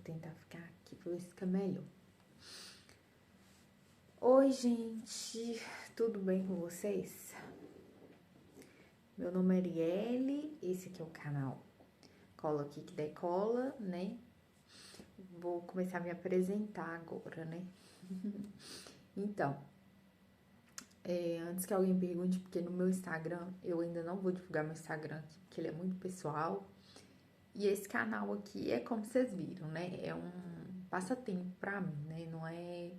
tentar ficar aqui pra ver se fica melhor. Oi, gente, tudo bem com vocês? Meu nome é Arielle, esse aqui é o canal Cola Aqui que Decola, né? Vou começar a me apresentar agora, né? Então, antes que alguém pergunte, porque no meu Instagram, eu ainda não vou divulgar meu Instagram aqui, porque ele é muito pessoal. E esse canal aqui é como vocês viram, né? É um passatempo pra mim, né? Não é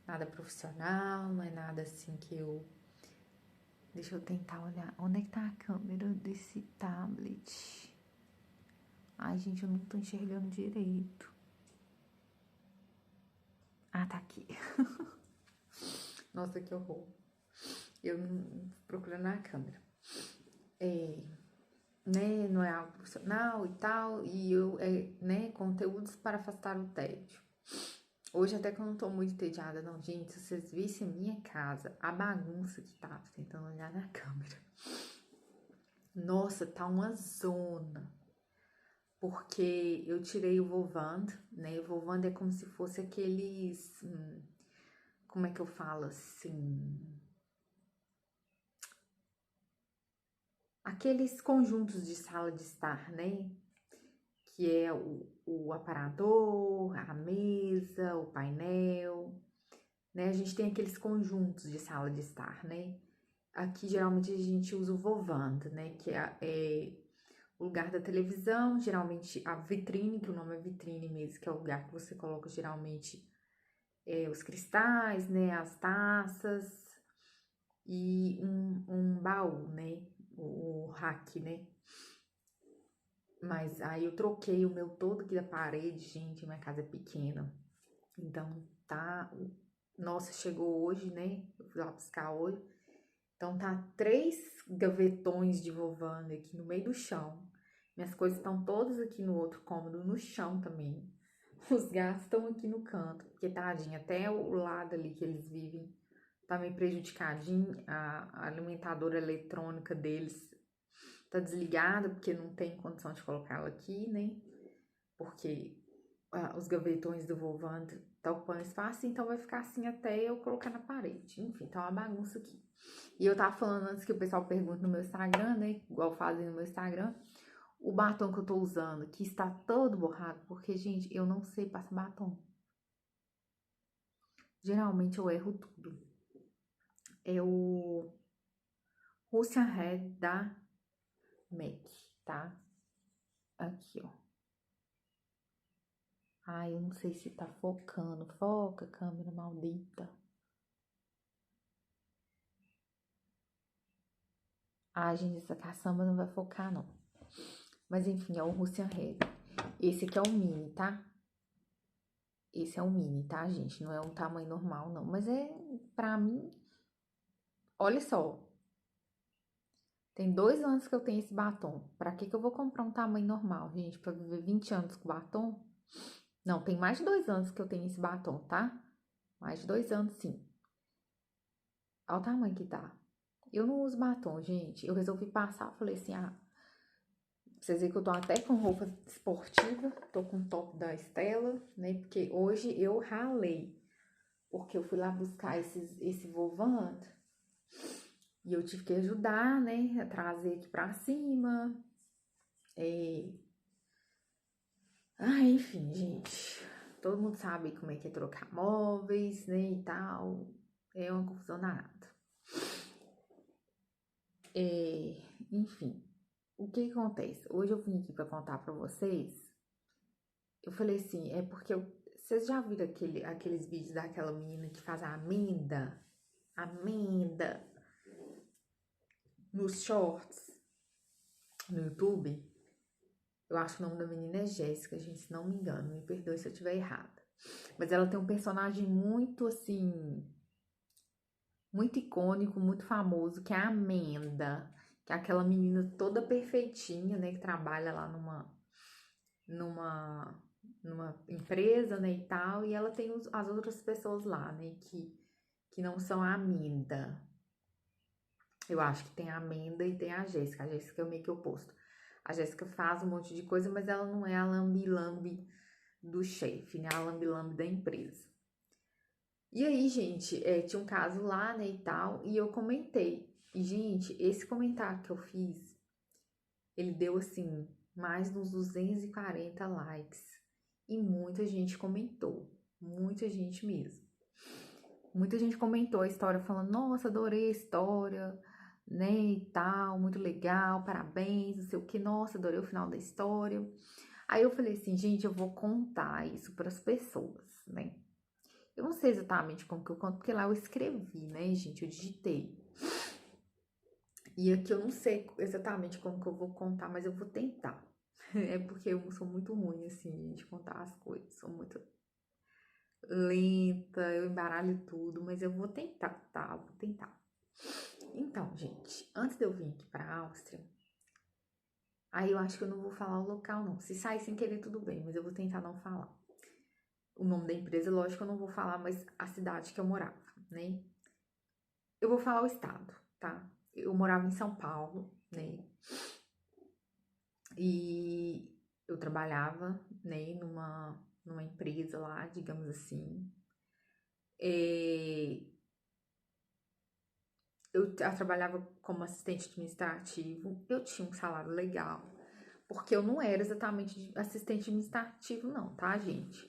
nada profissional, não é nada assim que eu... Deixa eu tentar olhar. Onde é que tá a câmera desse tablet? Ai, gente, eu não tô enxergando direito. Ah, tá aqui. Nossa, que horror. Eu não procurando na câmera. Né, não é algo profissional e tal, e né, conteúdos para afastar o tédio. Hoje até que eu não tô muito entediada, não, gente, se vocês vissem a minha casa, a bagunça que tá, tentando olhar na câmera. Nossa, tá uma zona, porque eu tirei o Vovand, né, o Vovand é como se fosse aqueles, como é que eu falo assim... Aqueles conjuntos de sala de estar, né? Que é o aparador, a mesa, o painel, né? A gente tem aqueles conjuntos de sala de estar, né? Aqui geralmente a gente usa o Vovand, né? Que é o lugar da televisão, geralmente a vitrine, que o nome é vitrine mesmo, que é o lugar que você coloca geralmente os cristais, né? As taças e um baú, né? O rack, né? Mas aí eu troquei o meu todo aqui da parede, gente, minha casa é pequena. Então tá. Nossa, chegou hoje, né? Eu fui lá buscar hoje. Então tá 3 gavetões de Vovanda aqui no meio do chão. Minhas coisas estão todas aqui no outro cômodo, no chão também. Os gatos estão aqui no canto, porque tadinho, até o lado ali que eles vivem tá meio prejudicadinho. A alimentadora eletrônica deles tá desligada, porque não tem condição de colocá-la aqui, né? Porque os gavetões do Vovand tá ocupando espaço, então vai ficar assim até eu colocar na parede. Enfim, tá uma bagunça aqui. E eu tava falando antes que o pessoal pergunta no meu Instagram, né? Igual fazem no meu Instagram. O batom que eu tô usando, que está todo borrado, porque, gente, eu não sei passar batom. Geralmente eu erro tudo. É o Russian Red da MAC, tá? Aqui, ó. Ai, eu não sei se tá focando. Foca, câmera maldita. Ai, gente, essa caçamba não vai focar, não. Mas, enfim, é o Russian Red. Esse aqui é o mini, tá? Esse é o mini, tá, gente? Não é um tamanho normal, não. Mas pra mim... Olha só. Tem 2 anos que eu tenho esse batom. Pra que eu vou comprar um tamanho normal, gente? Pra viver 20 anos com batom? Não, tem mais de 2 anos que eu tenho esse batom, tá? Mais de 2 anos, sim. Olha o tamanho que tá. Eu não uso batom, gente. Eu resolvi passar, falei assim, pra vocês verem que eu tô até com roupa esportiva. Tô com o top da Stella, né? Porque hoje eu ralei. Porque eu fui lá buscar esse Vovant. E eu tive que ajudar, né? A trazer aqui pra cima. Enfim, gente. Todo mundo sabe como é que é trocar móveis, né? E tal. É uma confusão danada. Enfim. O que acontece? Hoje eu vim aqui pra contar pra vocês. Eu falei assim, é porque vocês já viram aqueles vídeos daquela menina que faz a amenda? Amenda nos shorts no YouTube? Eu acho que o nome da menina é Jéssica, gente, se não me engano. Me perdoe se eu estiver errada. Mas ela tem um personagem muito, assim, muito icônico, muito famoso, que é a Amenda. Que é aquela menina toda perfeitinha, né? Que trabalha lá numa empresa, né, e tal, e ela tem as outras pessoas lá, né, que não são a Amenda. Eu acho que tem a Amenda e tem a Jéssica é meio que oposto. A Jéssica faz um monte de coisa, mas ela não é a lambi-lambi do chefe, né? A lambe-lambe da empresa. E aí, gente, tinha um caso lá, né, e tal, e eu comentei. E, gente, esse comentário que eu fiz, ele deu, assim, mais de uns 240 likes. E muita gente comentou. Muita gente mesmo. Muita gente comentou a história falando, nossa, adorei a história, né, e tal, muito legal, parabéns, não sei o que, nossa, adorei o final da história. Aí eu falei assim, gente, eu vou contar isso para as pessoas, né? Eu não sei exatamente como que eu conto, porque lá eu escrevi, né, gente, eu digitei. E aqui eu não sei exatamente como que eu vou contar, mas eu vou tentar. É porque eu sou muito ruim, assim, de contar as coisas, sou muito lenta, eu embaralho tudo, mas eu vou tentar, tá? Vou tentar. Então, gente, antes de eu vir aqui pra Áustria, aí eu acho que eu não vou falar o local, não. Se sair sem querer, tudo bem, mas eu vou tentar não falar. O nome da empresa, lógico que eu não vou falar, mas a cidade que eu morava, né? Eu vou falar o estado, tá? Eu morava em São Paulo, né? E eu trabalhava, né, numa empresa lá, digamos assim. É, eu trabalhava como assistente administrativo, eu tinha um salário legal, porque eu não era exatamente assistente administrativo, não, tá, gente?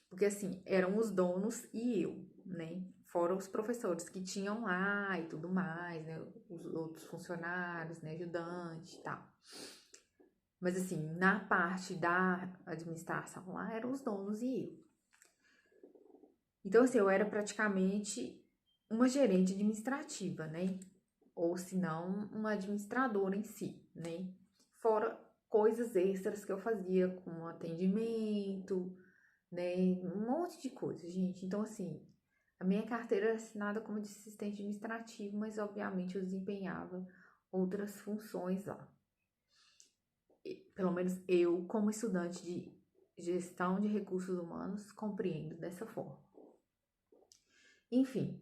Porque assim, eram os donos e eu, né? Fora os professores que tinham lá e tudo mais, né? Os outros funcionários, né? Ajudante e tal. Mas assim, na parte da administração lá, eram os donos e eu. Então, assim, eu era praticamente uma gerente administrativa, né? Ou se não, uma administradora em si, né? Fora coisas extras que eu fazia, como atendimento, né? Um monte de coisa, gente. Então, assim, a minha carteira era assinada como de assistente administrativo, mas obviamente eu desempenhava outras funções lá. Pelo menos eu, como estudante de gestão de recursos humanos, compreendo dessa forma. Enfim,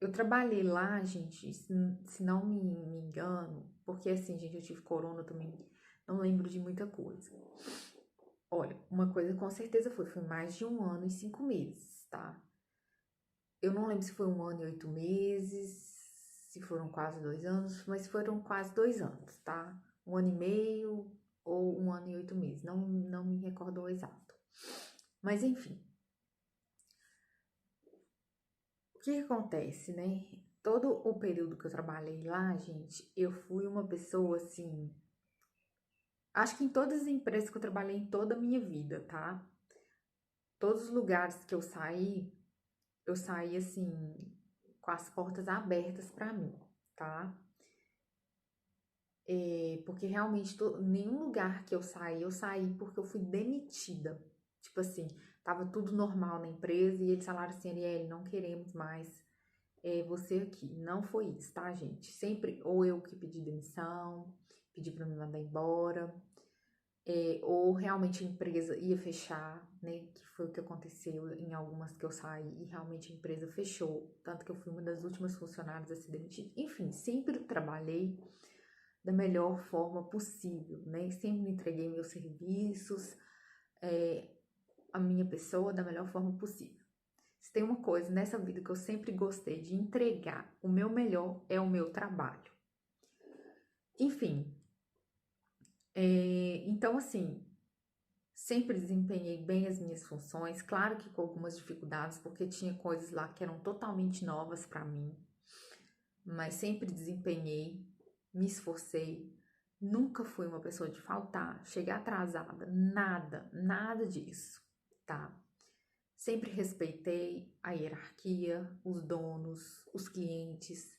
eu trabalhei lá, gente, se não me engano, porque assim, gente, eu tive corona também, não lembro de muita coisa. Olha, uma coisa com certeza foi mais de 1 ano e 5 meses, tá? Eu não lembro se foi 1 ano e 8 meses, se foram quase 2 anos, mas foram quase 2 anos, tá? 1 ano e meio ou 1 ano e 8 meses, não me recordo o exato. Mas enfim, o que acontece, né? Todo o período que eu trabalhei lá, gente, eu fui uma pessoa assim. Acho que em todas as empresas que eu trabalhei em toda a minha vida, tá? Todos os lugares que eu saí assim, com as portas abertas pra mim, tá? Porque realmente nenhum lugar que eu saí porque eu fui demitida. Tipo assim, tava tudo normal na empresa e eles falaram assim, Arielle, não queremos mais você aqui. Não foi isso, tá, gente? Sempre ou eu que pedi demissão, pedi pra me mandar embora, ou realmente a empresa ia fechar, né? Que foi o que aconteceu em algumas que eu saí e realmente a empresa fechou. Tanto que eu fui uma das últimas funcionárias a ser demitida. Enfim, sempre trabalhei da melhor forma possível, né? Sempre entreguei meus serviços, a minha pessoa da melhor forma possível. Se tem uma coisa nessa vida que eu sempre gostei de entregar o meu melhor é o meu trabalho. Enfim, então assim, sempre desempenhei bem as minhas funções, claro que com algumas dificuldades, porque tinha coisas lá que eram totalmente novas para mim, mas sempre desempenhei, me esforcei, nunca fui uma pessoa de faltar, chegar atrasada, nada disso, tá? Sempre respeitei a hierarquia, os donos, os clientes,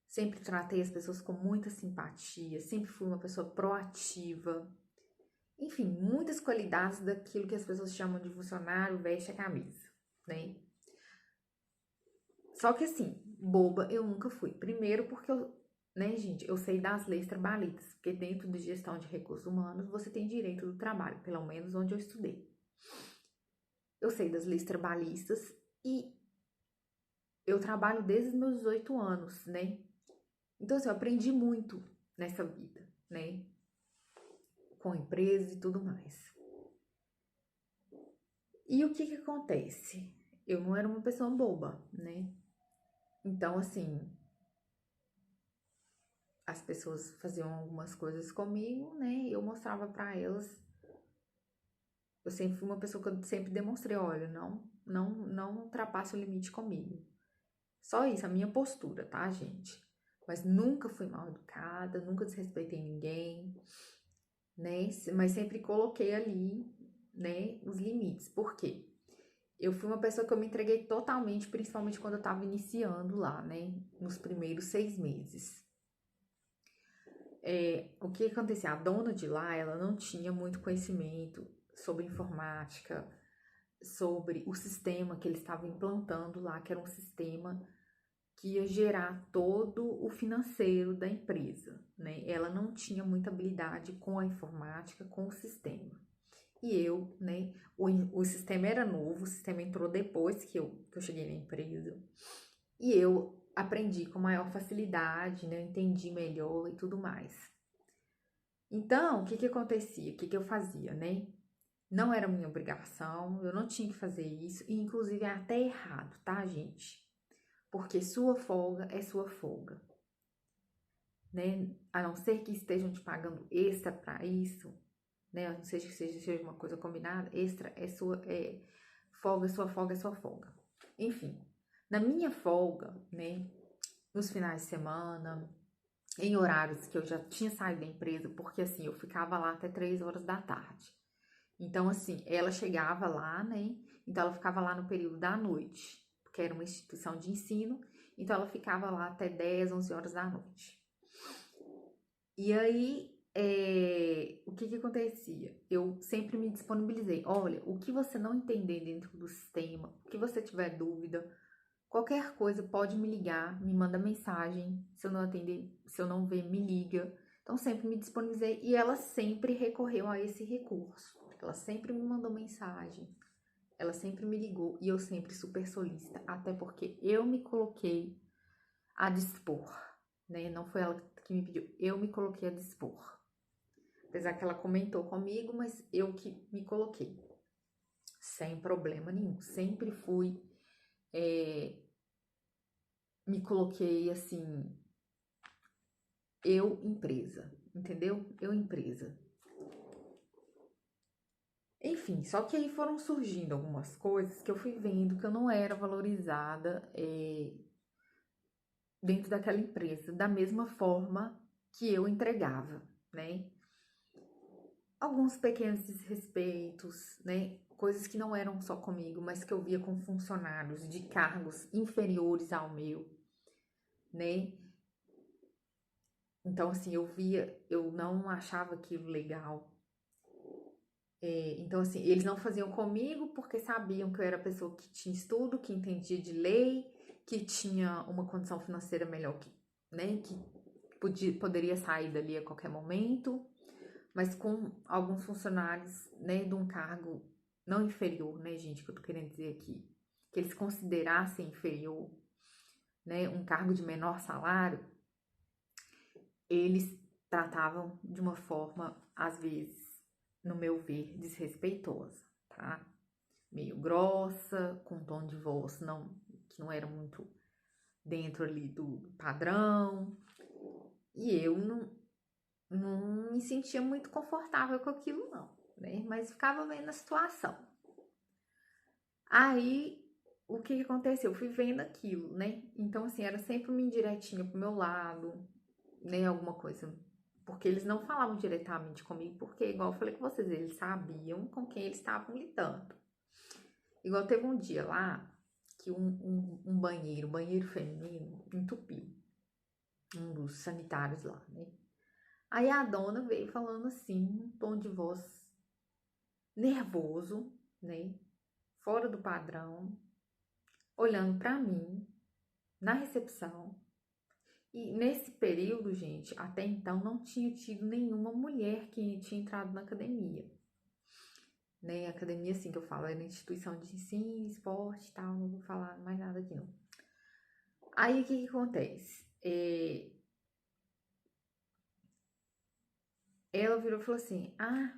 sempre tratei as pessoas com muita simpatia, sempre fui uma pessoa proativa. Enfim, muitas qualidades daquilo que as pessoas chamam de funcionário veste a camisa, né? Só que assim, boba eu nunca fui. Primeiro porque eu, né, gente, eu sei das leis trabalhistas, porque dentro de gestão de recursos humanos você tem direito do trabalho, pelo menos onde eu estudei. Eu sei das leis trabalhistas e eu trabalho desde os meus 18 anos, né? Então, assim, eu aprendi muito nessa vida, né? Com empresas e tudo mais. E o que que acontece? Eu não era uma pessoa boba, né? Então, assim, as pessoas faziam algumas coisas comigo, né? E eu mostrava pra elas. Eu sempre fui uma pessoa que eu sempre demonstrei, olha, não ultrapasse o limite comigo. Só isso, a minha postura, tá, gente? Mas nunca fui mal educada, nunca desrespeitei ninguém, né? Mas sempre coloquei ali, né, os limites. Por quê? Eu fui uma pessoa que eu me entreguei totalmente, principalmente quando eu tava iniciando lá, né? Nos primeiros 6 meses. O que acontecia? A dona de lá, ela não tinha muito conhecimento sobre informática, sobre o sistema que eles estavam implantando lá, que era um sistema que ia gerar todo o financeiro da empresa, né? Ela não tinha muita habilidade com a informática, com o sistema. E eu, né? O sistema era novo, o sistema entrou depois que eu cheguei na empresa. E eu aprendi com maior facilidade, né? Entendi melhor e tudo mais. Então, o que que acontecia? O que que eu fazia, né? Não era minha obrigação, eu não tinha que fazer isso, e inclusive é até errado, tá, gente? Porque sua folga é sua folga, né? A não ser que estejam te pagando extra para isso, né? A não ser que seja uma coisa combinada, extra é sua, folga, sua folga é sua folga. Enfim, na minha folga, né? Nos finais de semana, em horários que eu já tinha saído da empresa, porque assim, eu ficava lá até 3 horas da tarde. Então, assim, ela chegava lá, né? Então, ela ficava lá no período da noite, porque era uma instituição de ensino. Então, ela ficava lá até 10, 11 horas da noite. E aí, o que que acontecia? Eu sempre me disponibilizei. Olha, o que você não entender dentro do sistema, o que você tiver dúvida, qualquer coisa pode me ligar, me manda mensagem. Se eu não atender, se eu não ver, me liga. Então, sempre me disponibilizei e ela sempre recorreu a esse recurso. Ela sempre me mandou mensagem, ela sempre me ligou e eu sempre super solícita, até porque eu me coloquei a dispor, né? Não foi ela que me pediu, eu me coloquei a dispor. Apesar que ela comentou comigo, mas eu que me coloquei, sem problema nenhum. Sempre fui, me coloquei assim, eu empresa, entendeu? Eu empresa. Enfim, só que aí foram surgindo algumas coisas que eu fui vendo que eu não era valorizada dentro daquela empresa, da mesma forma que eu entregava, né? Alguns pequenos desrespeitos, né? Coisas que não eram só comigo, mas que eu via com funcionários de cargos inferiores ao meu, né? Então, assim, eu via, eu não achava aquilo legal. Então, assim, eles não faziam comigo porque sabiam que eu era a pessoa que tinha estudo, que entendia de lei, que tinha uma condição financeira melhor que, né, que poderia sair dali a qualquer momento, mas com alguns funcionários, né, de um cargo não inferior, né, gente, que eu tô querendo dizer aqui, que eles considerassem inferior, né, um cargo de menor salário, eles tratavam de uma forma, às vezes, no meu ver, desrespeitosa, tá? Meio grossa, com um tom de voz que não era muito dentro ali do padrão. E eu não me sentia muito confortável com aquilo, não, né? Mas ficava vendo a situação. Aí, o que aconteceu? Eu fui vendo aquilo, né? Então, assim, era sempre uma indiretinha pro meu lado, né? Alguma coisa. Porque eles não falavam diretamente comigo, porque, igual eu falei com vocês, eles sabiam com quem eles estavam lidando. Igual teve um dia lá que um banheiro feminino, entupiu. Um dos sanitários lá, né? Aí a dona veio falando assim, um tom de voz nervoso, né? Fora do padrão, olhando pra mim, na recepção. E nesse período, gente, até então não tinha tido nenhuma mulher que tinha entrado na academia. Né? Academia, assim que eu falo, era instituição de ensino, esporte e tal, não vou falar mais nada aqui não. Aí o que acontece? Ela virou e falou assim: ah,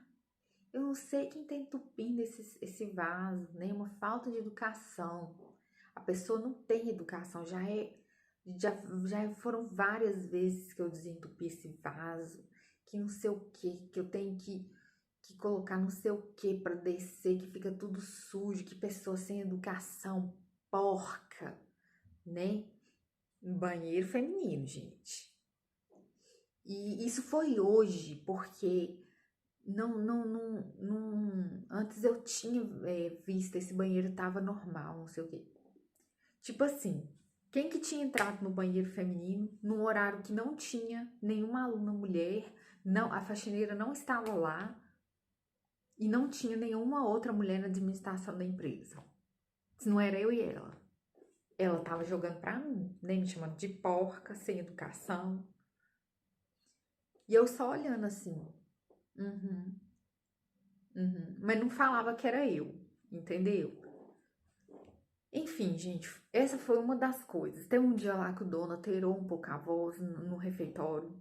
Eu não sei quem tá entupindo esse vaso, né? Uma falta de educação. A pessoa não tem educação, já foram várias vezes que eu desentupi esse vaso, que não sei o que eu tenho que colocar não sei o que para descer, que fica tudo sujo, que pessoa sem educação, porca, né? Banheiro feminino, gente. E isso foi hoje, porque antes eu tinha visto esse banheiro tava normal, não sei o quê. Tipo assim, quem que tinha entrado no banheiro feminino num horário que não tinha nenhuma aluna mulher, não, a faxineira não estava lá e não tinha nenhuma outra mulher na administração da empresa. Se não era eu e ela. Ela tava jogando pra mim, nem me chamando de porca, sem educação. E eu só olhando assim. Uhum, uhum. Mas não falava que era eu, entendeu? Enfim, gente, essa foi uma das coisas. Tem um dia lá que o dono alterou um pouco a voz no refeitório,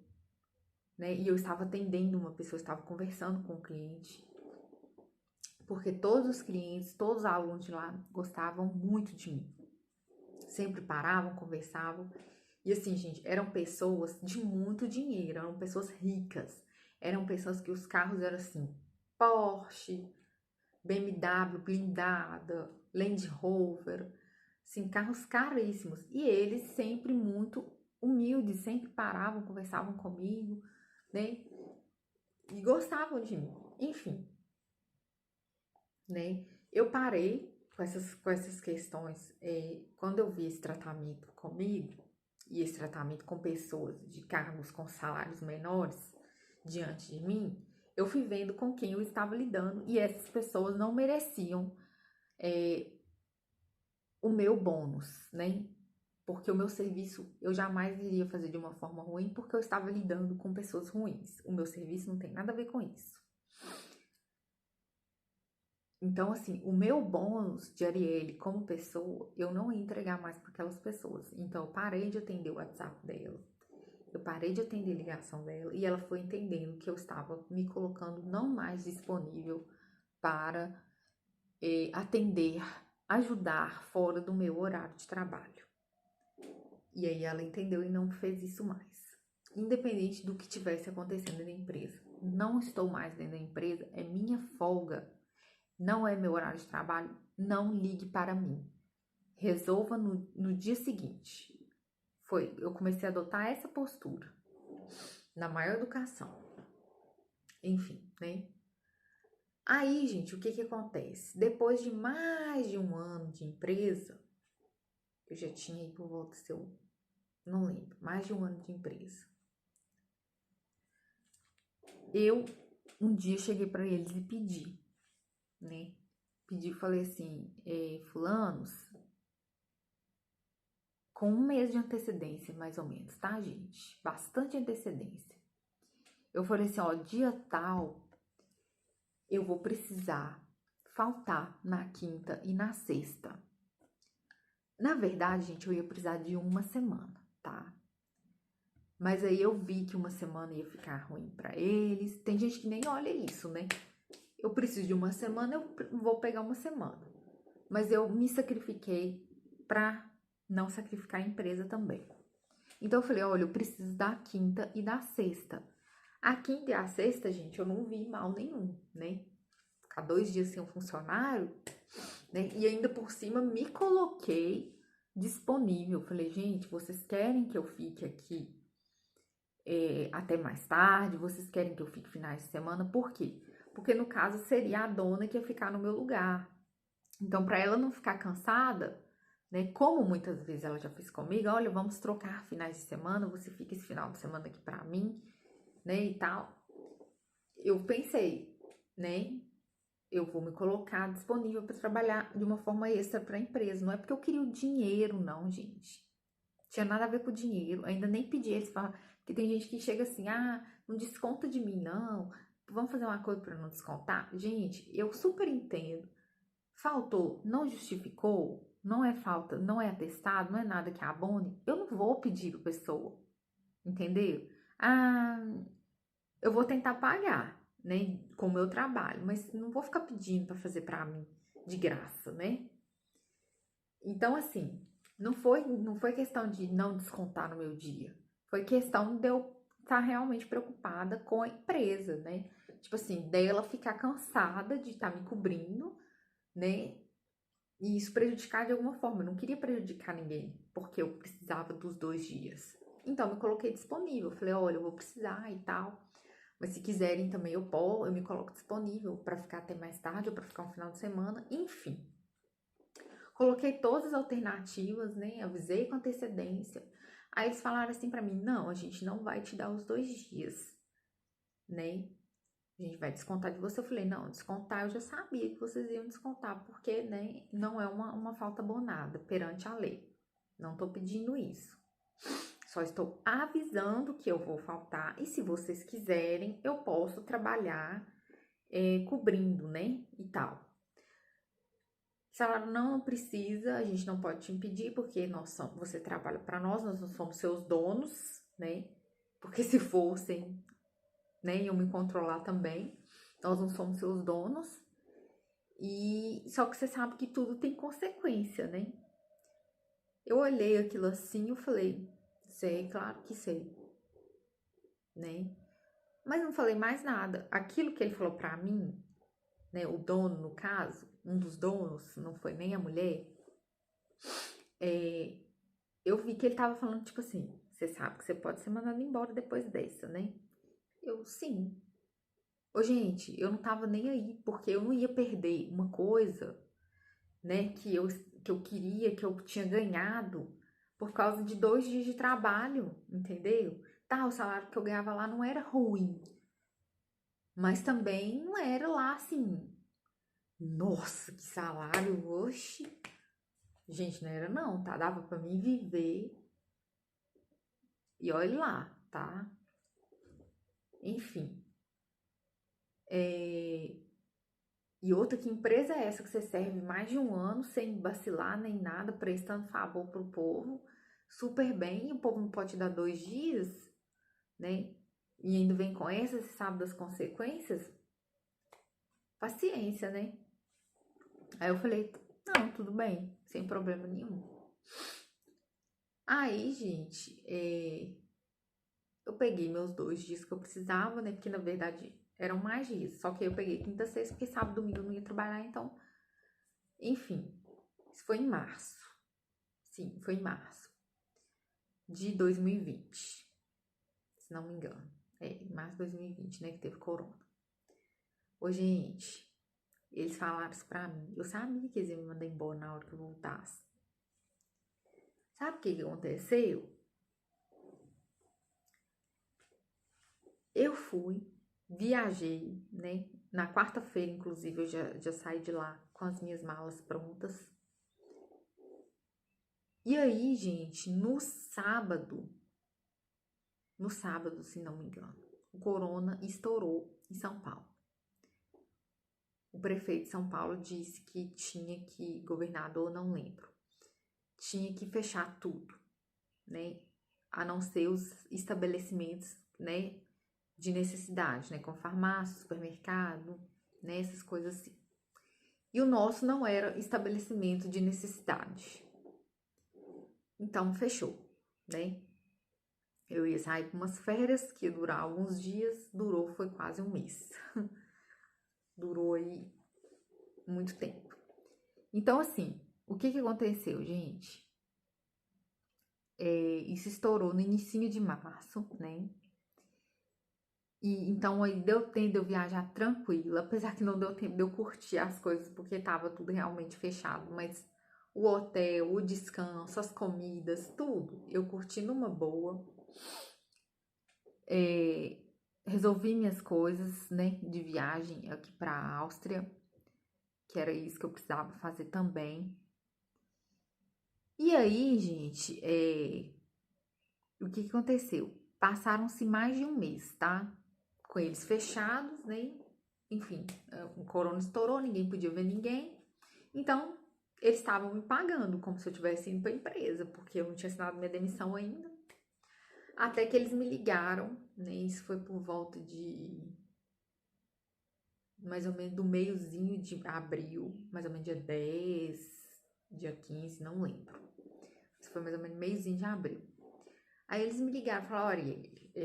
né? E eu estava atendendo uma pessoa, estava conversando com o cliente. Porque todos os clientes, todos os alunos de lá gostavam muito de mim. Sempre paravam, conversavam. E assim, gente, eram pessoas de muito dinheiro, eram pessoas ricas. Eram pessoas que os carros eram assim, Porsche, BMW blindada, Land Rover, assim, carros caríssimos. E eles sempre muito humildes, sempre paravam, conversavam comigo, né? E gostavam de mim. Enfim, né? Eu parei com essas questões quando eu vi esse tratamento comigo e esse tratamento com pessoas de cargos com salários menores diante de mim, eu fui vendo com quem eu estava lidando e essas pessoas não mereciam o meu bônus, né? Porque o meu serviço eu jamais iria fazer de uma forma ruim porque eu estava lidando com pessoas ruins. O meu serviço não tem nada a ver com isso. Então, assim, o meu bônus de Arielle como pessoa, eu não ia entregar mais para aquelas pessoas. Então, eu parei de atender o WhatsApp dela. Eu parei de atender a ligação dela e ela foi entendendo que eu estava me colocando não mais disponível para atender, ajudar fora do meu horário de trabalho. E aí ela entendeu e não fez isso mais. Independente do que tivesse acontecendo na empresa. Não estou mais dentro da empresa, é minha folga. Não é meu horário de trabalho, não ligue para mim. Resolva no dia seguinte. Eu comecei a adotar essa postura. Na maior educação. Enfim, né? Aí, gente, o que acontece? Depois de mais de um ano de empresa, eu já tinha aí por volta não lembro, mais de um ano de empresa. Eu, um dia, cheguei para eles e pedi, né? Pedi, falei assim, fulanos, com um mês de antecedência, mais ou menos, tá, gente? Bastante antecedência. Eu falei assim, ó, dia tal, eu vou precisar faltar na quinta e na sexta. Na verdade, gente, eu ia precisar de uma semana, tá? Mas aí eu vi que uma semana ia ficar ruim pra eles. Tem gente que nem olha isso, né? Eu preciso de uma semana, eu vou pegar uma semana. Mas eu me sacrifiquei pra não sacrificar a empresa também. Então eu falei, olha, eu preciso da quinta e da sexta. A quinta e a sexta, gente, eu não vi mal nenhum, né? Ficar 2 dias sem um funcionário, né? E ainda por cima me coloquei disponível. Falei, gente, vocês querem que eu fique aqui até mais tarde? Vocês querem que eu fique finais de semana? Por quê? Porque no caso seria a dona que ia ficar no meu lugar. Então, para ela não ficar cansada, né? Como muitas vezes ela já fez comigo, olha, vamos trocar finais de semana, você fica esse final de semana aqui para mim, né? E tal. Eu pensei, né? Eu vou me colocar disponível para trabalhar de uma forma extra para a empresa. Não é porque eu queria o dinheiro, não, gente. Tinha nada a ver com o dinheiro. Ainda nem pedi eles falar. Porque tem gente que chega assim, não desconta de mim, não. Vamos fazer uma coisa para não descontar? Gente, eu super entendo. Faltou, não justificou, não é falta, não é atestado, não é nada que abone. Eu não vou pedir para pessoa, entendeu? Eu vou tentar pagar. né, com o meu trabalho, mas não vou ficar pedindo para fazer para mim de graça, né? Então, assim, não foi questão de não descontar no meu dia. Foi questão de eu estar realmente preocupada com a empresa, né? Tipo assim, dela ficar cansada de estar me cobrindo, né? E isso prejudicar de alguma forma. Eu não queria prejudicar ninguém, porque eu precisava dos 2 dias. Então, eu me coloquei disponível. Falei, olha, eu vou precisar e tal. Mas se quiserem também, eu me coloco disponível para ficar até mais tarde ou para ficar um final de semana. Enfim, coloquei todas as alternativas, né? Avisei com antecedência. Aí eles falaram assim para mim: não, a gente não vai te dar os 2 dias, né? A gente vai descontar de você. Eu falei: não, descontar eu já sabia que vocês iam descontar, porque, né, não é uma falta abonada perante a lei. Não tô pedindo isso. Só estou avisando que eu vou faltar. E se vocês quiserem, eu posso trabalhar cobrindo, né? E tal. Falaram, não precisa, a gente não pode te impedir, porque você trabalha para nós não somos seus donos, né? Porque se fossem, né, iam me controlar também. Nós não somos seus donos. E só que você sabe que tudo tem consequência, né? Eu olhei aquilo assim, eu falei, sei, claro que sei, né? Mas não falei mais nada. Aquilo que ele falou pra mim, né, o dono no caso, um dos donos, não foi nem a mulher, é, eu vi que ele tava falando, tipo assim, você sabe que você pode ser mandado embora depois dessa, né? Eu, sim. Ô, gente, eu não tava nem aí, porque eu não ia perder uma coisa, né, que eu queria, que eu tinha ganhado, por causa de 2 dias de trabalho, entendeu? Tá, o salário que eu ganhava lá não era ruim, mas também não era lá assim, nossa, que salário, oxe. Gente, não era não, tá? Dava pra mim viver e olha lá, tá? Enfim. E outra, que empresa é essa que você serve mais de um ano sem vacilar nem nada, prestando favor pro povo, super bem, e o povo não pode te dar 2 dias, né? E ainda vem com essa, você sabe das consequências? Paciência, né? Aí eu falei, não, tudo bem, sem problema nenhum. Aí, gente, eu peguei meus 2 dias que eu precisava, né? Porque na verdade eram mais dias. Só que eu peguei quinta, sexta, porque sábado, domingo eu não ia trabalhar, então. Enfim, isso foi em março. Sim, foi em março de 2020, se não me engano. Em março de 2020, né? Que teve corona. Ô, gente, eles falaram isso pra mim. Eu sabia que eles iam me mandar embora na hora que eu voltasse. Sabe o que aconteceu? Eu fui, viajei, né? Na quarta-feira, inclusive, eu já saí de lá com as minhas malas prontas. E aí, gente, no sábado, se não me engano, o corona estourou em São Paulo. O prefeito de São Paulo disse que tinha que, governador, não lembro, tinha que fechar tudo, né? A não ser os estabelecimentos, né, de necessidade, né, com farmácia, supermercado, né, essas coisas assim. E o nosso não era estabelecimento de necessidade. Então, fechou, né? Eu ia sair para umas férias que ia durar alguns dias, foi quase um mês. Durou aí muito tempo. Então, assim, o que aconteceu, gente? Isso estourou no início de março, né? E então aí deu tempo de eu viajar tranquila, apesar que não deu tempo de eu curtir as coisas, porque tava tudo realmente fechado, mas o hotel, o descanso, as comidas, tudo, eu curti numa boa. Resolvi minhas coisas, né, de viagem aqui pra Áustria, que era isso que eu precisava fazer também. E aí, gente, o que aconteceu? Passaram-se mais de um mês, tá? Com eles fechados, né? Enfim, o corona estourou, ninguém podia ver ninguém. Então, eles estavam me pagando como se eu tivesse indo pra empresa, porque eu não tinha assinado minha demissão ainda. Até que eles me ligaram, né? Isso foi por volta de mais ou menos do meiozinho de abril, mais ou menos dia 10, dia 15, não lembro. Isso foi mais ou menos meiozinho de abril. Aí eles me ligaram e falaram, olha,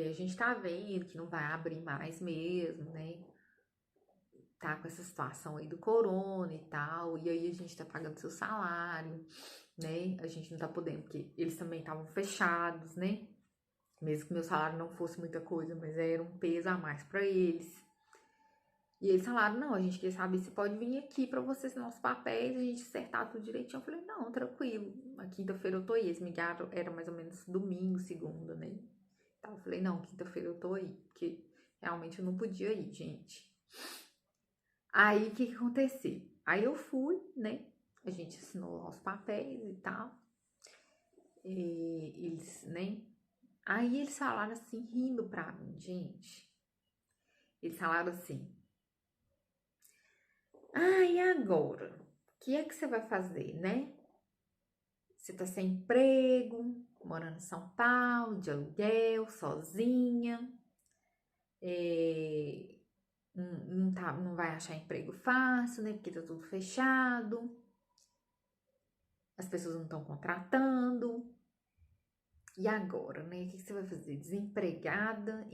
a gente tá vendo que não vai abrir mais mesmo, né? Tá com essa situação aí do corona e tal, e aí a gente tá pagando seu salário, né? A gente não tá podendo, porque eles também estavam fechados, né? Mesmo que meu salário não fosse muita coisa, mas era um peso a mais pra eles. E eles falaram, não, a gente quer saber se pode vir aqui pra você assinar os papéis, a gente acertar tudo direitinho. Eu falei, não, tranquilo, a quinta-feira eu tô aí. Eles me ligaram, era mais ou menos domingo, segunda, né? Então eu falei, não, quinta-feira eu tô aí, porque realmente eu não podia ir, gente. Aí, o que que aconteceu? Aí eu fui, né? A gente assinou lá os papéis e tal. E eles, né? Aí eles falaram assim, rindo pra mim, gente. Eles falaram assim, e agora? O que é que você vai fazer, né? Você tá sem emprego, morando em São Paulo, de aluguel, sozinha. Não vai achar emprego fácil, né? Porque tá tudo fechado. As pessoas não estão contratando. E agora, né? O que você vai fazer? Desempregada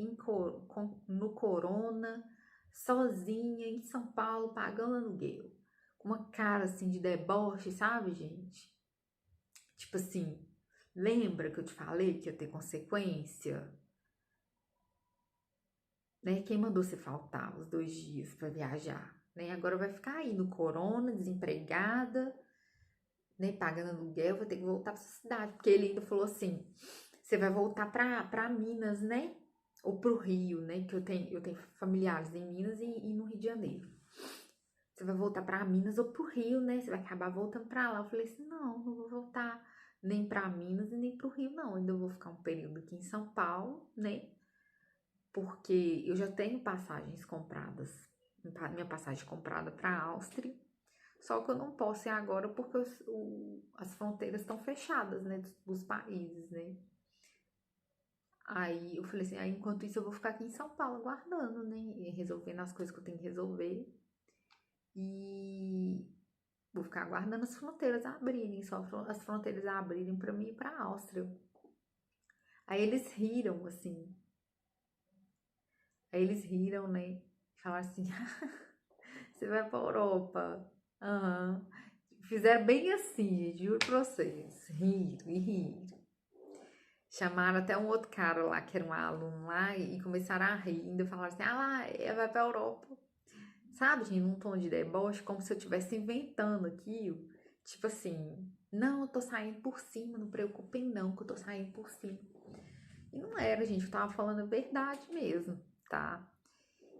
no corona, sozinha em São Paulo, pagando aluguel. Com uma cara assim de deboche, sabe, gente? Tipo assim, lembra que eu te falei que ia ter consequência? Né? Quem mandou você faltar os 2 dias para viajar? Né? Agora vai ficar aí no corona, desempregada, né? Pagando aluguel, vai ter que voltar para sua cidade. Porque ele ainda falou assim: você vai voltar para Minas, né? Ou pro Rio, né? Que eu tenho familiares em Minas e no Rio de Janeiro. Você vai voltar para Minas ou pro Rio, né? Você vai acabar voltando para lá. Eu falei assim: não vou voltar nem para Minas e nem pro Rio, não. Ainda vou ficar um período aqui em São Paulo, né? Porque eu já tenho passagens compradas, minha passagem comprada para a Áustria. Só que eu não posso ir agora porque as fronteiras estão fechadas, né? Dos países, né? Aí eu falei assim, enquanto isso eu vou ficar aqui em São Paulo aguardando, né? E resolvendo as coisas que eu tenho que resolver. E vou ficar aguardando as fronteiras abrirem, só as fronteiras abrirem para mim ir para a Áustria. Aí eles riram, assim. Aí eles riram, né? Falaram assim, você vai pra Europa. Aham. Fizeram bem assim, gente, juro pra vocês. Riram e riram. Chamaram até um outro cara lá, que era um aluno lá, e começaram a rir. Ainda falaram assim, vai pra Europa. Sabe, gente, num tom de deboche, como se eu estivesse inventando aquilo. Tipo assim, não, eu tô saindo por cima, não preocupem não, que eu tô saindo por cima. E não era, gente, eu tava falando a verdade mesmo, tá?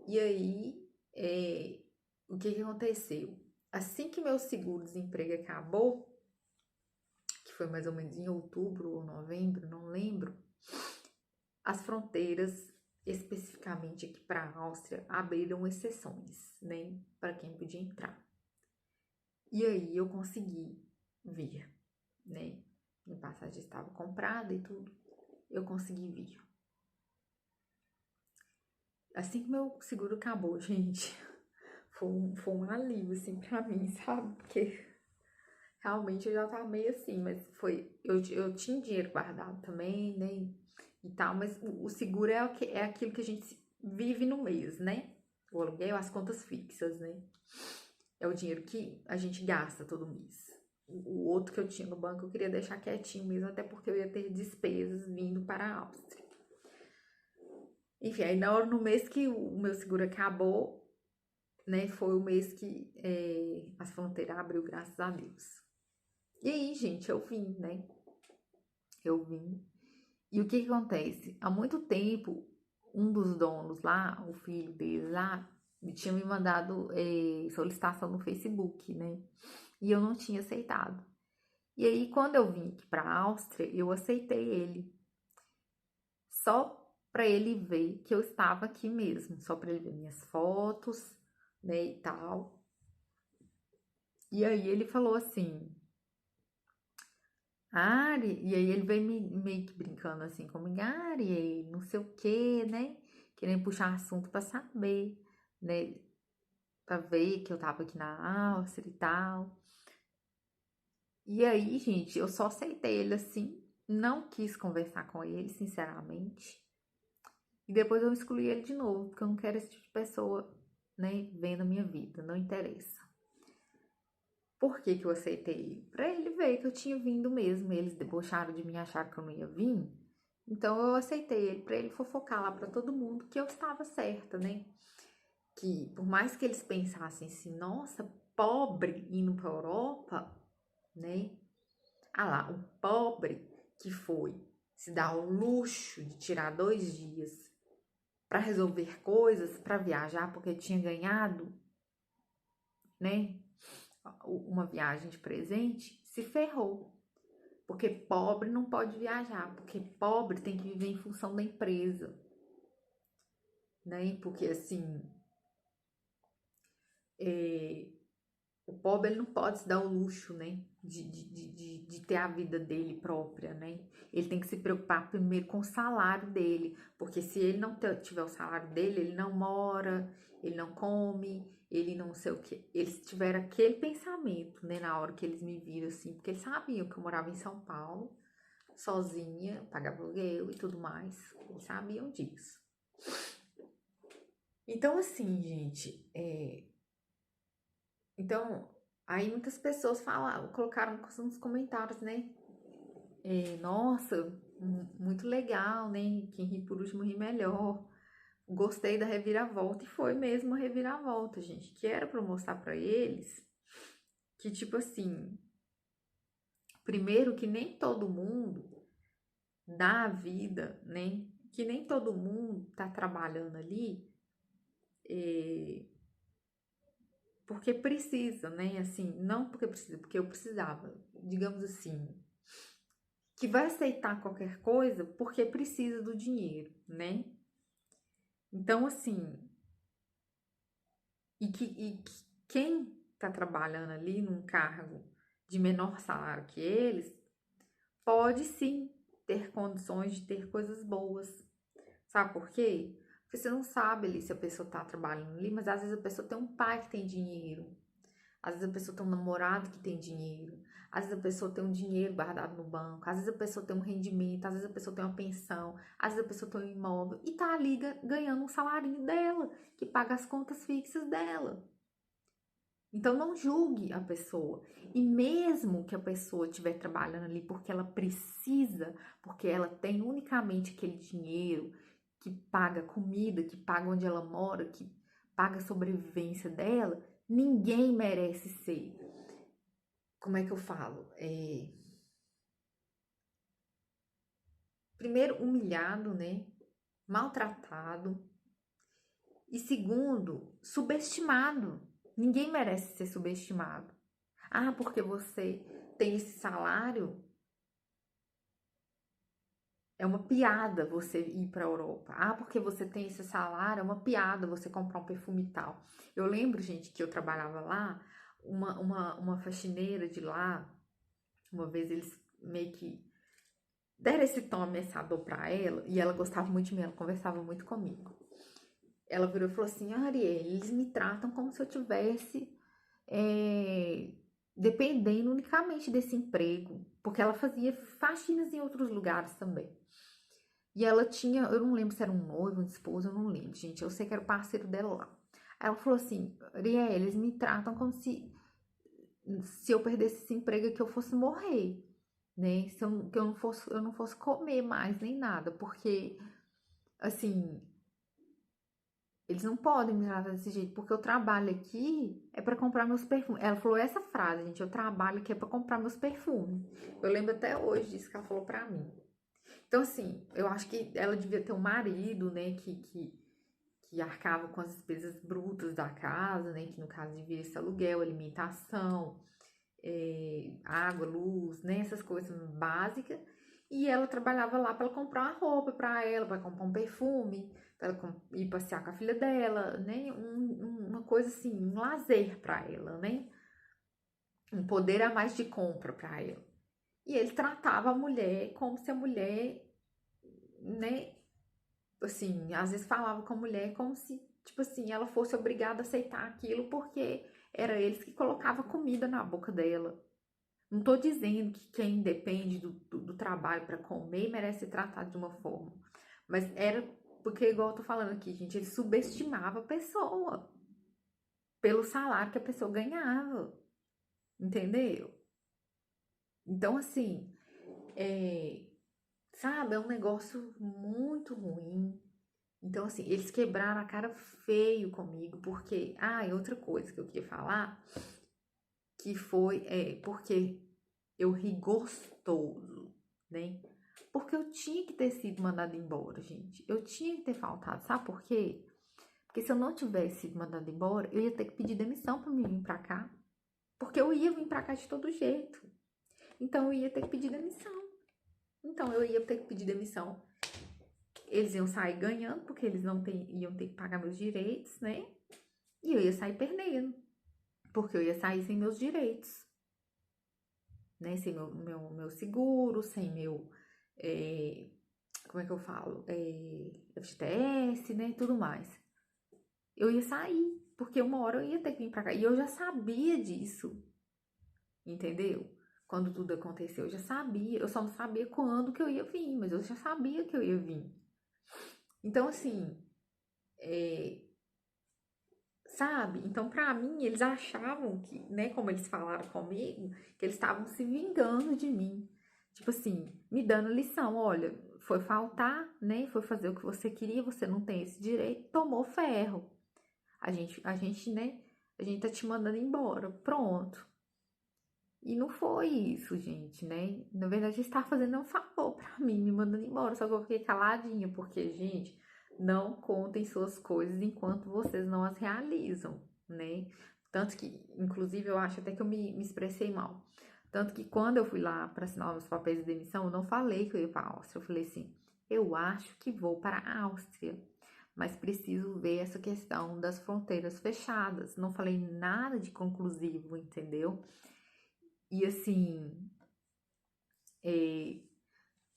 E aí, o que que aconteceu? Assim que meu seguro-desemprego acabou, que foi mais ou menos em outubro ou novembro, não lembro, as fronteiras, especificamente aqui para a Áustria, abriram exceções, né, para quem podia entrar. E aí eu consegui vir, né? Minha passagem estava comprada e tudo, eu consegui vir. Assim que meu seguro acabou, gente, foi um alívio, assim, pra mim, sabe? Porque realmente eu já tava meio assim, mas eu tinha dinheiro guardado também, né? E tal, mas o seguro é aquilo que a gente vive no mês, né? O aluguel, as contas fixas, né? É o dinheiro que a gente gasta todo mês. O outro que eu tinha no banco eu queria deixar quietinho mesmo, até porque eu ia ter despesas vindo para a Áustria. Enfim, aí no mês que o meu seguro acabou, né? Foi o mês que as fronteiras abriu, graças a Deus. E aí, gente, eu vim, né? Eu vim. E o que que acontece? Há muito tempo, um dos donos lá, o filho dele lá, tinha me mandado solicitação no Facebook, né? E eu não tinha aceitado. E aí, quando eu vim aqui para a Áustria, eu aceitei ele. Só para ele ver que eu estava aqui mesmo. Só para ele ver minhas fotos, né, e tal. E aí ele falou assim, Ari, e aí ele veio meio que brincando assim comigo, Ari, não sei o que, né? Querendo puxar assunto pra saber, né? pra ver que eu tava aqui na Áustria e tal. E aí, gente, eu só aceitei ele assim, não quis conversar com ele, sinceramente. E depois eu excluí ele de novo, porque eu não quero esse tipo de pessoa, né, vendo a minha vida, não interessa. Por que que eu aceitei ele? Pra ele ver que eu tinha vindo mesmo, eles debocharam de mim, acharam que eu não ia vir. Então eu aceitei ele pra ele fofocar lá pra todo mundo que eu estava certa, né? Que por mais que eles pensassem assim, nossa, pobre indo pra Europa, né? Ah lá, o pobre que foi se dar o luxo de tirar 2 dias para resolver coisas, para viajar, porque tinha ganhado, né, uma viagem de presente, se ferrou. Porque pobre não pode viajar, porque pobre tem que viver em função da empresa, né? Porque assim, é, o pobre ele não pode se dar o luxo, né? De ter a vida dele própria, né? Ele tem que se preocupar primeiro com o salário dele, porque se ele não tiver o salário dele, ele não mora, ele não come, ele não sei o que. Eles tiveram aquele pensamento, né? Na hora que eles me viram assim, porque eles sabiam que eu morava em São Paulo, sozinha, pagava aluguel e tudo mais. Eles sabiam disso. Então, assim, gente, então, aí muitas pessoas falaram, colocaram nos comentários, né? Nossa, muito legal, né? Quem ri por último ri melhor. Gostei da reviravolta. E foi mesmo a reviravolta, gente. Que era pra eu mostrar pra eles que, tipo assim, primeiro que nem todo mundo dá a vida, né? Que nem todo mundo tá trabalhando ali porque precisa, né? Assim, não porque precisa, porque eu precisava. Digamos assim, que vai aceitar qualquer coisa porque precisa do dinheiro, né? Então, assim, e que quem tá trabalhando ali num cargo de menor salário que eles, pode sim ter condições de ter coisas boas. Sabe por quê? Porque você não sabe ali se a pessoa tá trabalhando ali, mas às vezes a pessoa tem um pai que tem dinheiro. Às vezes a pessoa tem um namorado que tem dinheiro. Às vezes a pessoa tem um dinheiro guardado no banco. Às vezes a pessoa tem um rendimento. Às vezes a pessoa tem uma pensão. Às vezes a pessoa tem um imóvel. E tá ali ganhando um salarinho dela, que paga as contas fixas dela. Então não julgue a pessoa. E mesmo que a pessoa estiver trabalhando ali porque ela precisa, porque ela tem unicamente aquele dinheiro que paga comida, que paga onde ela mora, que paga a sobrevivência dela, ninguém merece ser. Como é que eu falo? Primeiro, humilhado, né? Maltratado. E segundo, subestimado. Ninguém merece ser subestimado. Ah, porque você tem esse salário, é uma piada você ir para a Europa. Ah, porque você tem esse salário, é uma piada você comprar um perfume e tal. Eu lembro, gente, que eu trabalhava lá, uma faxineira de lá, uma vez eles meio que deram esse tom ameaçador para ela, e ela gostava muito de mim, ela conversava muito comigo. Ela virou e falou assim: ah, Ariel, eles me tratam como se eu tivesse é, dependendo unicamente desse emprego, porque ela fazia faxinas em outros lugares também. E ela tinha, eu não lembro se era um noivo, um esposo, eu não lembro, gente. Eu sei que era o parceiro dela lá. Aí ela falou assim: Ariel, eles me tratam como se eu perdesse esse emprego que eu fosse morrer, né? Que eu não fosse comer mais nem nada, porque assim, eles não podem me tratar desse jeito, porque eu trabalho aqui é para comprar meus perfumes. Ela falou essa frase, gente, eu trabalho aqui é para comprar meus perfumes. Eu lembro até hoje disso que ela falou para mim. Então, assim, eu acho que ela devia ter um marido, né, que arcava com as despesas brutas da casa, né, que no caso devia ser aluguel, alimentação, água, luz, né, essas coisas básicas. E ela trabalhava lá para comprar uma roupa para ela, para comprar um perfume, para ela ir passear com a filha dela, né, uma coisa assim, um lazer para ela, né, um poder a mais de compra para ela. E ele tratava a mulher como se a mulher, né, assim, às vezes falava com a mulher como se tipo assim, ela fosse obrigada a aceitar aquilo porque era eles que colocavam comida na boca dela. Não tô dizendo que quem depende do trabalho para comer merece ser tratado de uma forma. Mas era porque, igual eu tô falando aqui, gente, ele subestimava a pessoa pelo salário que a pessoa ganhava. Entendeu? Então, assim, é, sabe, é um negócio muito ruim. Então, assim, eles quebraram a cara feio comigo, porque. Ah, e outra coisa que eu queria falar, que foi, porque eu ri gostoso, né? Porque eu tinha que ter sido mandada embora, gente. Eu tinha que ter faltado, sabe por quê? Porque se eu não tivesse sido mandada embora, eu ia ter que pedir demissão pra me vir pra cá. Porque eu ia vir pra cá de todo jeito. Então eu ia ter que pedir demissão. Então eu ia ter que pedir demissão. Eles iam sair ganhando, porque eles não iam ter que pagar meus direitos, né? E eu ia sair perdendo, porque eu ia sair sem meus direitos, né? Sem meu seguro, sem meu. é, Como é que eu falo? FGTS, né? Tudo mais. Eu ia sair, porque uma hora eu ia ter que vir pra cá. E eu já sabia disso, entendeu? Quando tudo aconteceu, eu já sabia. Eu só não sabia quando que eu ia vir, mas eu já sabia que eu ia vir. Então, assim, é, sabe? Então, pra mim, eles achavam que, né, como eles falaram comigo, que eles estavam se vingando de mim. Tipo assim, me dando lição, olha, foi faltar, né? Foi fazer o que você queria, você não tem esse direito, tomou ferro. Né? A gente tá te mandando embora, pronto. E não foi isso, gente, né? Na verdade, eles estavam fazendo um favor pra mim, me mandando embora. Só que eu fiquei caladinha, porque, gente, não contem suas coisas enquanto vocês não as realizam, né? Tanto que, inclusive, eu acho até que eu me expressei mal. Tanto que quando eu fui lá para assinar os papéis de demissão, eu não falei que eu ia para a Áustria. Eu falei assim: eu acho que vou para a Áustria, mas preciso ver essa questão das fronteiras fechadas. Não falei nada de conclusivo, entendeu? E assim, é,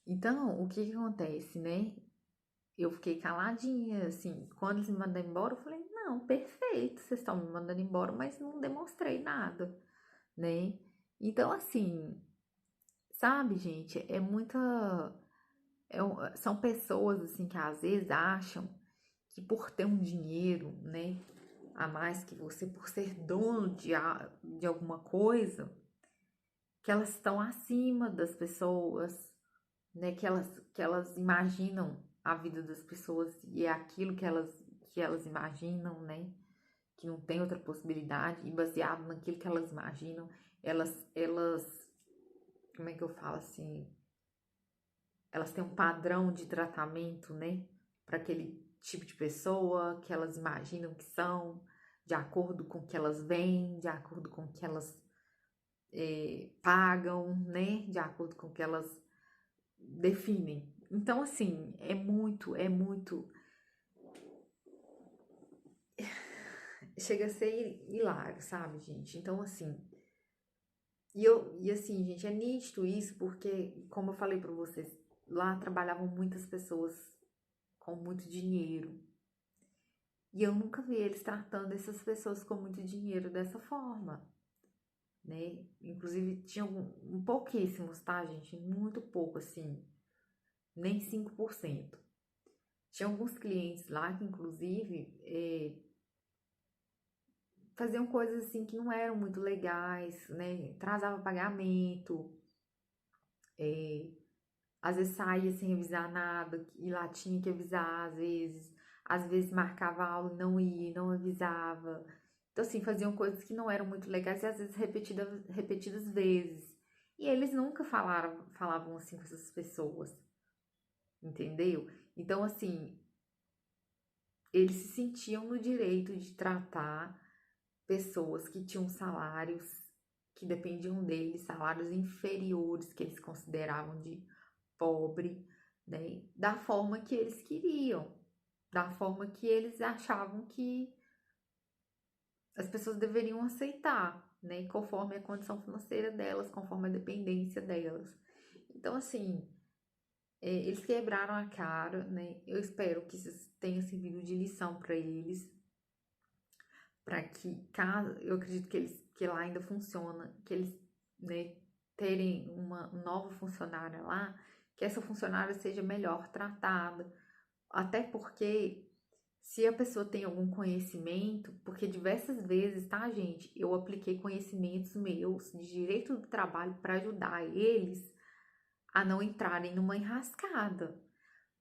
então, o que que acontece, né? Eu fiquei caladinha, assim, quando eles me mandaram embora, eu falei, não, perfeito, vocês estão me mandando embora, mas não demonstrei nada, né? Então, assim, sabe, gente, é muita. São pessoas, assim, que às vezes acham que por ter um dinheiro, né, a mais que você, por ser dono de alguma coisa, que elas estão acima das pessoas, né? Que elas imaginam a vida das pessoas e é aquilo que elas imaginam, né? Que não tem outra possibilidade, e baseado naquilo que elas imaginam, elas, como é que eu falo assim? Elas têm um padrão de tratamento, né? Para aquele tipo de pessoa que elas imaginam que são, de acordo com o que elas veem, de acordo com o que elas pagam, né? De acordo com o que elas definem. Então, assim, é muito. Chega a ser hilário, sabe, gente? Então, assim. E assim, gente, é nítido isso porque, como eu falei pra vocês, lá trabalhavam muitas pessoas com muito dinheiro. E eu nunca vi eles tratando essas pessoas com muito dinheiro dessa forma, né? Inclusive, tinham pouquíssimos, tá, gente? Muito pouco, assim, nem 5%. Tinha alguns clientes lá que, inclusive, faziam coisas assim que não eram muito legais, né? Atrasava pagamento, é, às vezes saía sem avisar nada, e lá tinha que avisar, às vezes marcava aula e não ia, não avisava. Então, assim, faziam coisas que não eram muito legais e às vezes repetidas vezes. E eles nunca falavam assim com essas pessoas, entendeu? Então, assim, eles se sentiam no direito de tratar pessoas que tinham salários que dependiam deles, salários inferiores que eles consideravam de pobre, né? Da forma que eles queriam, da forma que eles achavam que as pessoas deveriam aceitar, né? Conforme a condição financeira delas, conforme a dependência delas. Então, assim, eles quebraram a cara, né? Eu espero que isso tenha servido de lição para eles, para que, caso, eu acredito que lá ainda funciona, que eles, né, terem uma nova funcionária lá, que essa funcionária seja melhor tratada, até porque se a pessoa tem algum conhecimento, porque diversas vezes, tá, gente, eu apliquei conhecimentos meus de direito do trabalho para ajudar eles a não entrarem numa enrascada.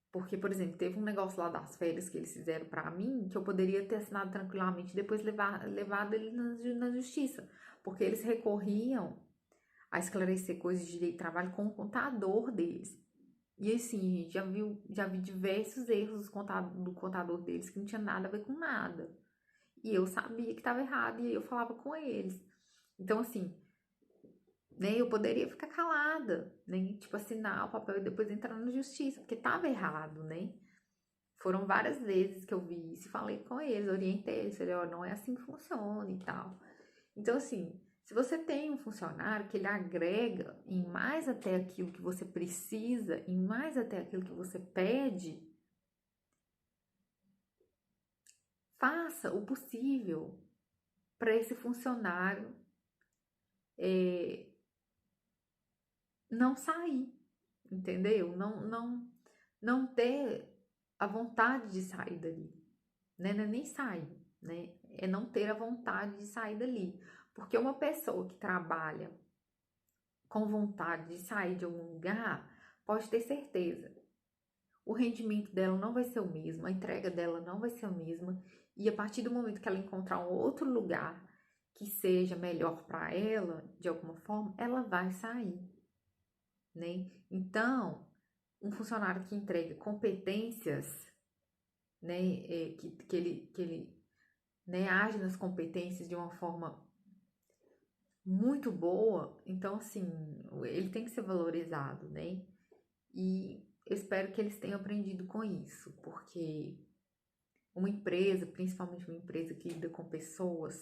Porque, por exemplo, teve um negócio lá das férias que eles fizeram pra mim, que eu poderia ter assinado tranquilamente e depois levado ele na justiça. Porque eles recorriam a esclarecer coisas de direito de trabalho com o contador deles. E assim, gente, já vi diversos erros do contador deles que não tinha nada a ver com nada. E eu sabia que estava errado e eu falava com eles. Então, assim, né, eu poderia ficar calada, né? Tipo, assinar o papel e depois entrar na justiça, porque estava errado, né? Foram várias vezes que eu vi isso, falei com eles, orientei eles, falei, ó, não é assim que funciona e tal. Então, assim, se você tem um funcionário que ele agrega em mais até aquilo que você precisa, em mais até aquilo que você pede, faça o possível para esse funcionário não sair, entendeu? Não ter a vontade de sair dali, né? Não é nem sair, né? É não ter a vontade de sair dali. Porque uma pessoa que trabalha com vontade de sair de algum lugar, pode ter certeza, o rendimento dela não vai ser o mesmo, a entrega dela não vai ser a mesma, e a partir do momento que ela encontrar um outro lugar que seja melhor para ela, de alguma forma, ela vai sair, né? Então, um funcionário que entrega competências, né, que ele né, age nas competências de uma forma muito boa, então assim, ele tem que ser valorizado, né? E eu espero que eles tenham aprendido com isso, porque uma empresa, principalmente uma empresa que lida com pessoas,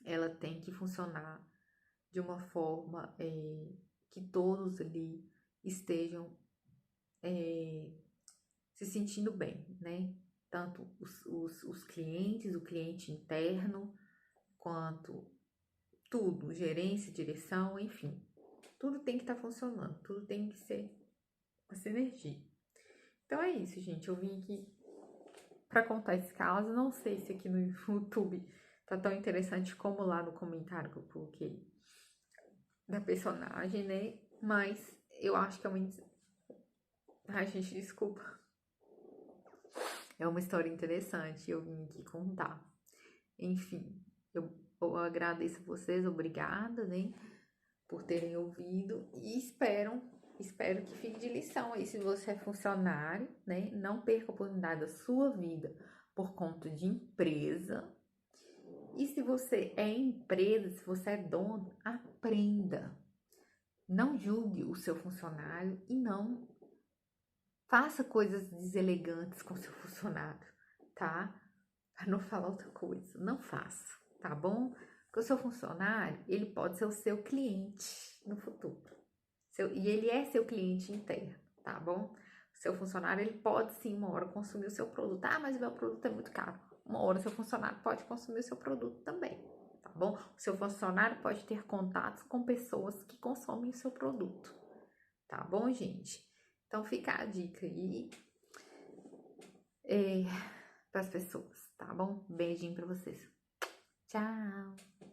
ela tem que funcionar de uma forma que todos ali estejam se sentindo bem, né? Tanto os clientes, o cliente interno, quanto tudo, gerência, direção, enfim. Tudo tem que estar funcionando, tudo tem que ser uma sinergia. Então é isso, gente. Eu vim aqui para contar esse caso. Não sei se aqui no YouTube tá tão interessante como lá no comentário que eu coloquei da personagem, né? Mas eu acho que é uma. Ai, gente, desculpa. É uma história interessante. Eu vim aqui contar. Enfim, eu agradeço a vocês, obrigada, né? Por terem ouvido e espero que fique de lição aí se você é funcionário, né? Não perca a oportunidade da sua vida por conta de empresa. E se você é empresa, se você é dono, aprenda. Não julgue o seu funcionário e não faça coisas deselegantes com o seu funcionário, tá? Para não falar outra coisa, não faça, tá bom? Porque o seu funcionário, ele pode ser o seu cliente no futuro. E ele é seu cliente interno, tá bom? Seu funcionário, ele pode sim, uma hora consumir o seu produto. Ah, mas o meu produto é muito caro. Uma hora seu funcionário pode consumir o seu produto também, tá bom? O seu funcionário pode ter contatos com pessoas que consomem o seu produto, tá bom, gente? Então fica a dica aí para as pessoas, tá bom? Beijinho para vocês. Tchau!